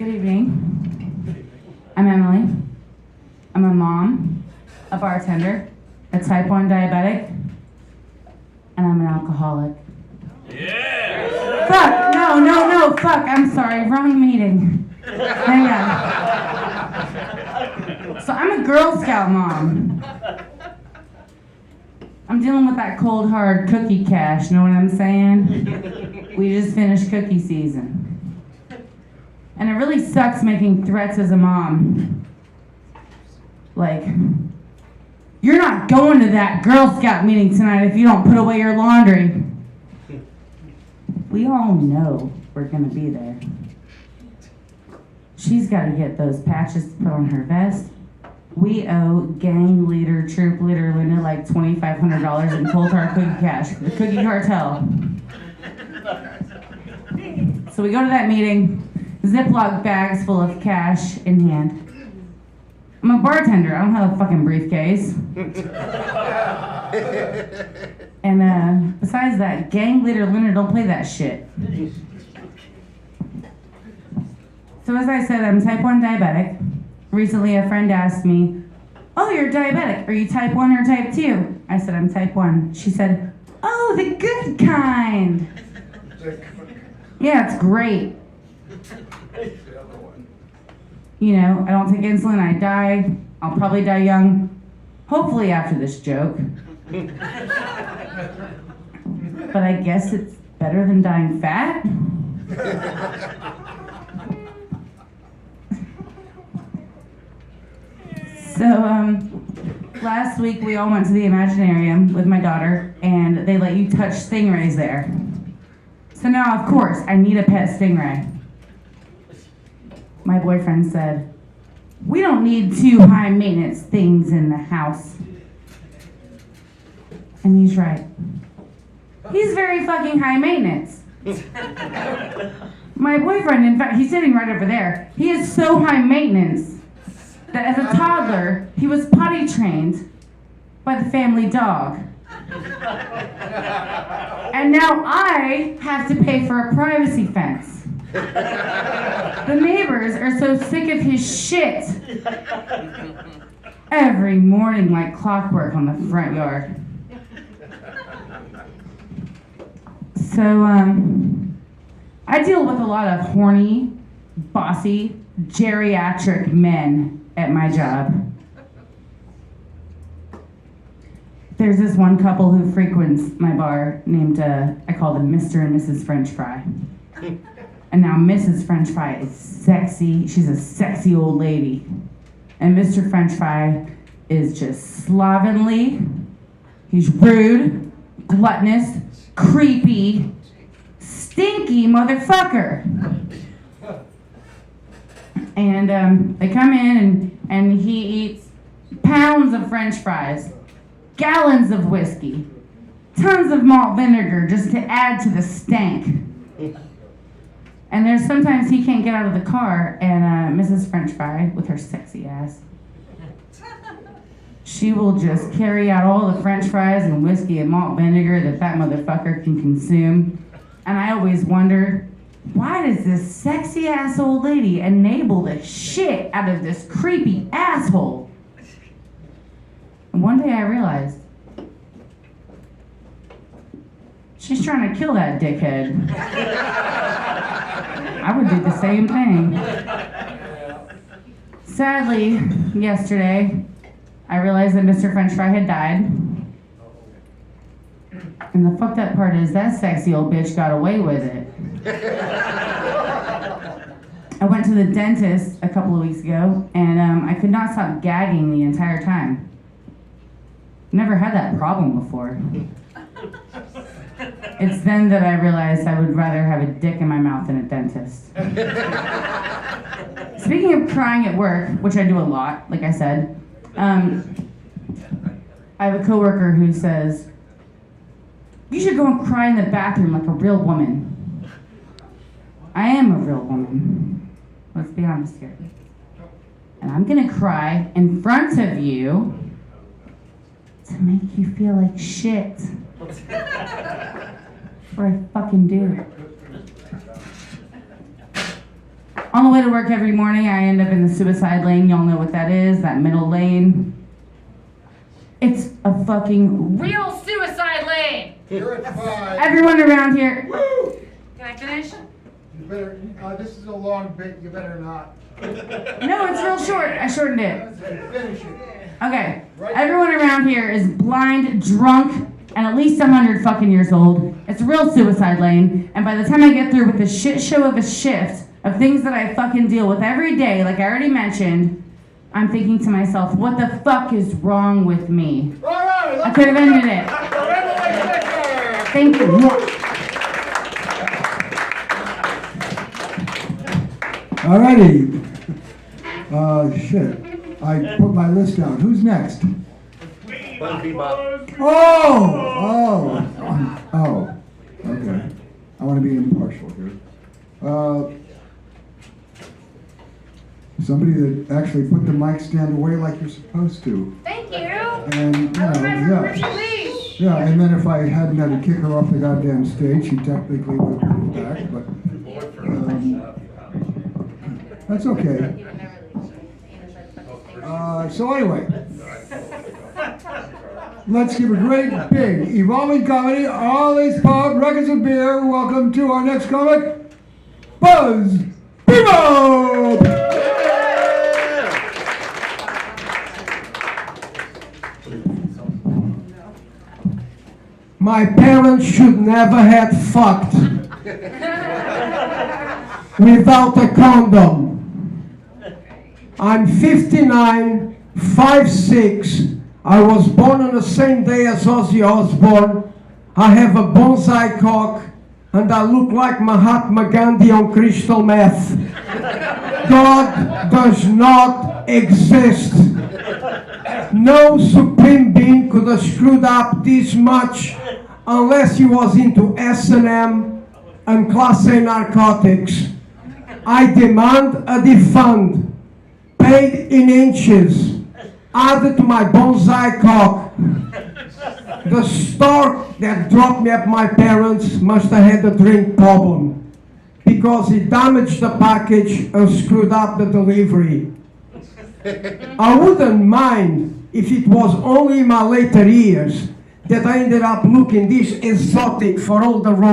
Good evening. I'm Emily. I'm a mom, a bartender, a type 1 diabetic, and I'm an alcoholic. Yeah! Fuck! No, fuck, I'm sorry, wrong meeting. Hang on. So I'm a Girl Scout mom. I'm dealing with that cold hard cookie cash, know what I'm saying? We just finished cookie season. And it really sucks making threats as a mom. Like, you're not going to that Girl Scout meeting tonight if you don't put away your laundry. We all know we're gonna be there. She's gotta get those patches put on her vest. We owe gang leader, troop leader Linda like $2,500 in cold hard cookie cash, the cookie cartel. So we go to that meeting, Ziploc bags full of cash in hand. I'm a bartender, I don't have a fucking briefcase. And besides that, gang leader Linda don't play that shit. So as I said, I'm type 1 diabetic. Recently a friend asked me, "Oh, you're diabetic. Are you type 1 or type 2? I said, I'm type 1. She said, "Oh, the good kind." Yeah, it's great. You know, I don't take insulin, I die. I'll probably die young. Hopefully after this joke. But I guess it's better than dying fat. So, last week we all went to the Imaginarium with my daughter, and they let you touch stingrays there. So now, of course, I need a pet stingray. My boyfriend said, "We don't need 2 high-maintenance things in the house." And he's right. He's very fucking high maintenance. My boyfriend, in fact, he's sitting right over there. He is so high maintenance that as a toddler, he was potty trained by the family dog. And now I have to pay for a privacy fence. The neighbors are so sick of his shit. Every morning like clockwork on the front yard. So, I deal with a lot of horny, bossy, geriatric men at my job. There's this one couple who frequents my bar named, I call them Mr. and Mrs. French Fry. And now Mrs. French Fry is sexy. She's a sexy old lady. And Mr. French Fry is just slovenly. He's rude, gluttonous, creepy, stinky motherfucker. And they come in and he eats pounds of French fries, gallons of whiskey, tons of malt vinegar just to add to the stank. And there's sometimes he can't get out of the car, and Mrs. French Fry, with her sexy ass, she will just carry out all the French fries and whiskey and malt vinegar that motherfucker can consume. And I always wonder, why does this sexy ass old lady enable the shit out of this creepy asshole? And one day I realized, she's trying to kill that dickhead. I would do the same thing. Sadly, yesterday, I realized that Mr. French Fry had died. And the fucked up part is that sexy old bitch got away with it. I went to the dentist a couple of weeks ago, and I could not stop gagging the entire time. Never had that problem before. It's then that I realized I would rather have a dick in my mouth than a dentist. Speaking of crying at work, which I do a lot, like I said, I have a coworker who says, "You should go and cry in the bathroom like a real woman." I am a real woman. Let's be honest here. And I'm gonna cry in front of you to make you feel like shit. That's what I fucking do. On the way to work every morning, I end up in the suicide lane. Y'all know what that is, that middle lane. It's a fucking real suicide lane. You're at 5. Everyone around here. Woo! Can I finish? You better, this is a long bit, you better not. No, it's real short. I shortened it. Finish it. Okay. Everyone around here is blind, drunk, and at least 100 fucking years old. It's a real suicide lane. And by the time I get through with the shit show of a shift of things that I fucking deal with every day, like I already mentioned, I'm thinking to myself, what the fuck is wrong with me? All right, I could have ended it. Thank you. Alrighty. Shit. I put my list down. Who's next? Oh. Okay. I want to be impartial here. Somebody that actually put the mic stand away like you're supposed to. Thank you. And, you know, yeah, and then if I hadn't had to kick her off the goddamn stage, she technically would have put it back, but that's okay. So anyway, let's give a great big evolving comedy, Ollie's Pub, Records of Beer. Welcome to our next comic, Buzz Bebo! My parents should never have fucked without a condom. I'm 59, 5'6". I was born on the same day as Ozzy Osbourne. I have a bonsai cock, and I look like Mahatma Gandhi on crystal meth. God does not exist. No supreme being could have screwed up this much unless he was into S&M and Class A narcotics. I demand a defund, paid in inches, added to my bonsai cock. The stork that dropped me at my parents must have had a drink problem because he damaged the package and screwed up the delivery. I wouldn't mind if it was only in my later years that I ended up looking this exotic for all the wrong